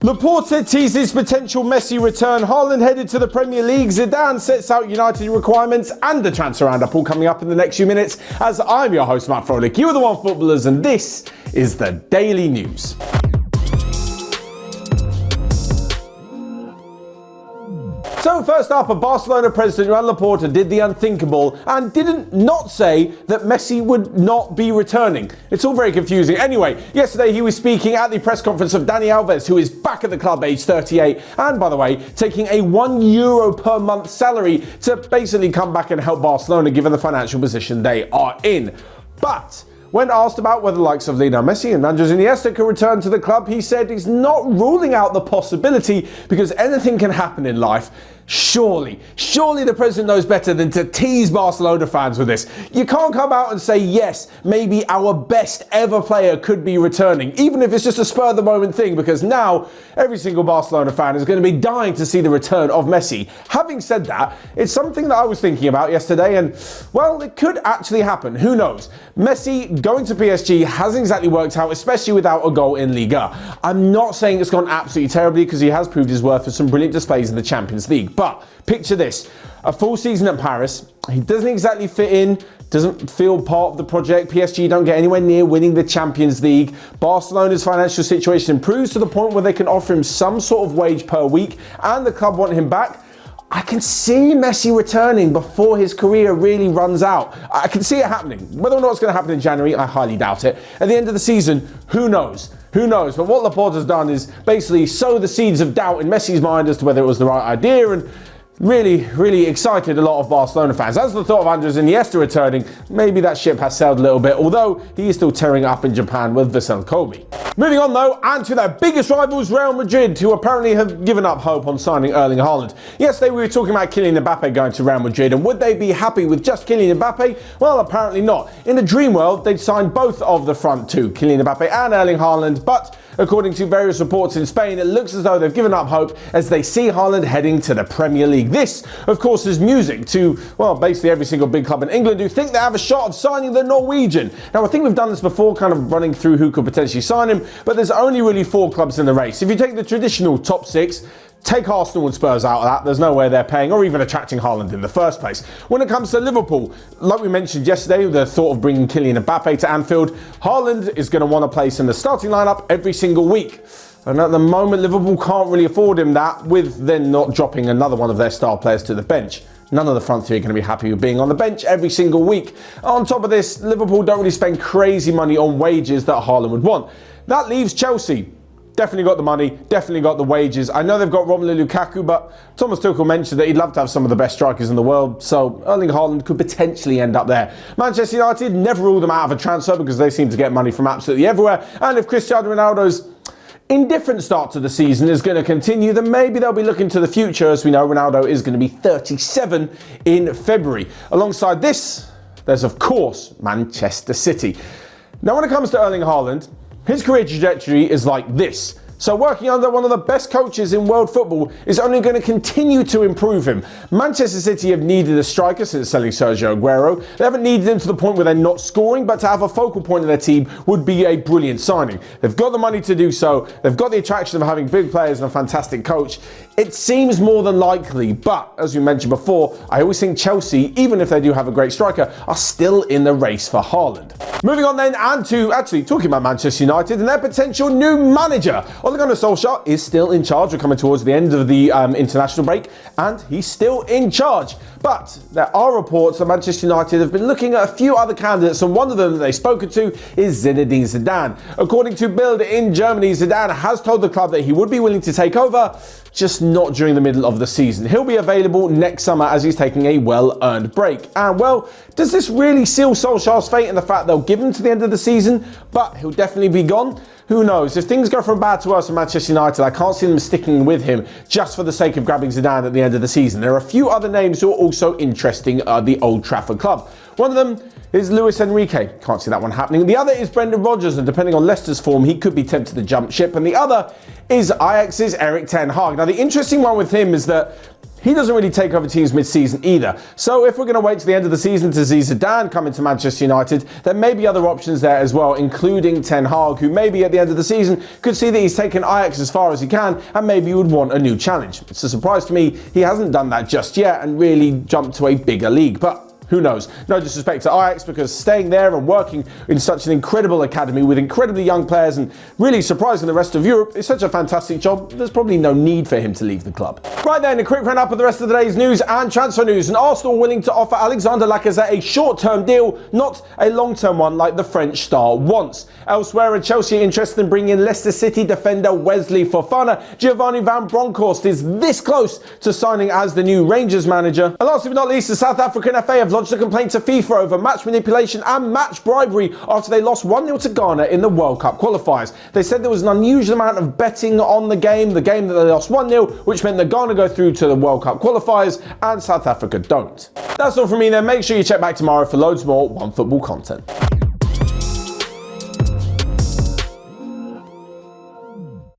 Laporta teases potential Messi return, Haaland headed to the Premier League, Zidane sets out United requirements, and the transfer roundup all coming up in the next few minutes as I'm your host Matt Froelich, you are the OneFootballers, and this is the Daily News. So first up, Barcelona president Joan Laporta did the unthinkable and didn't not say that Messi would not be returning. It's all very confusing. Anyway, yesterday he was speaking at the press conference of Dani Alves, who is back at the club aged 38 and, by the way, taking a €1 per month salary to basically come back and help Barcelona given the financial position they are in. But when asked about whether the likes of Lionel Messi and Iniesta could return to the club, he said he's not ruling out the possibility because anything can happen in life. Surely the president knows better than to tease Barcelona fans with this. You can't come out and say, yes, maybe our best ever player could be returning, even if it's just a spur of the moment thing, because now every single Barcelona fan is going to be dying to see the return of Messi. Having said that, it's something that I was thinking about yesterday, and well, it could actually happen. Who knows? Messi going to PSG hasn't exactly worked out, especially without a goal in Liga. I'm not saying it's gone absolutely terribly because he has proved his worth with some brilliant displays in the Champions League. But picture this, a full season at Paris, he doesn't exactly fit in, doesn't feel part of the project. PSG don't get anywhere near winning the Champions League. Barcelona's financial situation improves to the point where they can offer him some sort of wage per week and the club want him back. I can see Messi returning before his career really runs out. I can see it happening. Whether or not it's going to happen in January, I highly doubt it. At the end of the season, who knows? Who knows? But what Laporta's done is basically sow the seeds of doubt in Messi's mind as to whether it was the right idea, and really excited a lot of Barcelona fans. As the thought of Andres Iniesta returning, maybe that ship has sailed a little bit, although he is still tearing up in Japan with Vissel Kobe. Moving on though, and to their biggest rivals, Real Madrid, who apparently have given up hope on signing Erling Haaland. Yesterday we were talking about Kylian Mbappe going to Real Madrid, and would they be happy with just Kylian Mbappe? Well, apparently not. In the dream world, they'd signed both of the front two, Kylian Mbappe and Erling Haaland, but according to various reports in Spain, it looks as though they've given up hope as they see Haaland heading to the Premier League. This, of course, is music to, well, basically every single big club in England who think they have a shot of signing the Norwegian. Now, I think we've done this before, kind of running through who could potentially sign him, but there's only really 4 clubs in the race. If you take the traditional top 6, take Arsenal and Spurs out of that, there's no way they're paying or even attracting Haaland in the first place. When it comes to Liverpool, like we mentioned yesterday, the thought of bringing Kylian Mbappe to Anfield, Haaland is going to want a place in the starting lineup every single week. And at the moment, Liverpool can't really afford him that, with then not dropping another one of their star players to the bench. None of the front three are going to be happy with being on the bench every single week. On top of this, Liverpool don't really spend crazy money on wages that Haaland would want. That leaves Chelsea. Definitely got the money, definitely got the wages. I know they've got Romelu Lukaku, but Thomas Tuchel mentioned that he'd love to have some of the best strikers in the world, so Erling Haaland could potentially end up there. Manchester United never ruled them out of a transfer because they seem to get money from absolutely everywhere, and if Cristiano Ronaldo's indifferent start to the season is going to continue, then maybe they'll be looking to the future. As we know, Ronaldo is going to be 37 in February. Alongside this, there's of course Manchester City. Now when it comes to Erling Haaland, his career trajectory is like this. So working under one of the best coaches in world football is only going to continue to improve him. Manchester City have needed a striker since selling Sergio Aguero. They haven't needed him to the point where they're not scoring, but to have a focal point in their team would be a brilliant signing. They've got the money to do so. They've got the attraction of having big players and a fantastic coach. It seems more than likely, but as we mentioned before, I always think Chelsea, even if they do have a great striker, are still in the race for Haaland. Moving on then, and to actually talking about Manchester United and their potential new manager. Ole Gunnar Solskjaer is still in charge. We're coming towards the end of the international break, and he's still in charge. But there are reports that Manchester United have been looking at a few other candidates, and one of them that they've spoken to is Zinedine Zidane. According to Bild in Germany, Zidane has told the club that he would be willing to take over, just not during the middle of the season. He'll be available next summer as he's taking a well-earned break. And well, does this really seal Solskjaer's fate in the fact they'll give him to the end of the season, but he'll definitely be gone? Who knows? If things go from bad to worse for Manchester United, I can't see them sticking with him just for the sake of grabbing Zidane at the end of the season. There are a few other names who are also interesting at the Old Trafford club. One of them is Luis Enrique. Can't see that one happening. The other is Brendan Rodgers, and depending on Leicester's form, he could be tempted to jump ship. And the other is Ajax's Erik ten Hag. Now, the interesting one with him is that he doesn't really take over teams mid-season either. So if we're going to wait to the end of the season to see Zidane come into Manchester United, there may be other options there as well, including Ten Hag, who maybe at the end of the season could see that he's taken Ajax as far as he can and maybe would want a new challenge. It's a surprise to me he hasn't done that just yet and really jumped to a bigger league, but who knows? No disrespect to Ajax, because staying there and working in such an incredible academy with incredibly young players and really surprising the rest of Europe is such a fantastic job. There's probably no need for him to leave the club. Right then, a quick round-up of the rest of the day's news and transfer news. And Arsenal willing to offer Alexander Lacazette a short-term deal, not a long-term one like the French star wants. Elsewhere, Chelsea are interested in bringing in Leicester City defender Wesley Fofana. Giovanni Van Bronckhorst is this close to signing as the new Rangers manager. And lastly but not least, the South African FA have lodged a complaint to FIFA over match manipulation and match bribery after they lost 1-0 to Ghana in the World Cup qualifiers. They said there was an unusual amount of betting on the game that they lost 1-0, which meant that Ghana go through to the World Cup qualifiers and South Africa don't. That's all from me then. Make sure you check back tomorrow for loads more OneFootball content.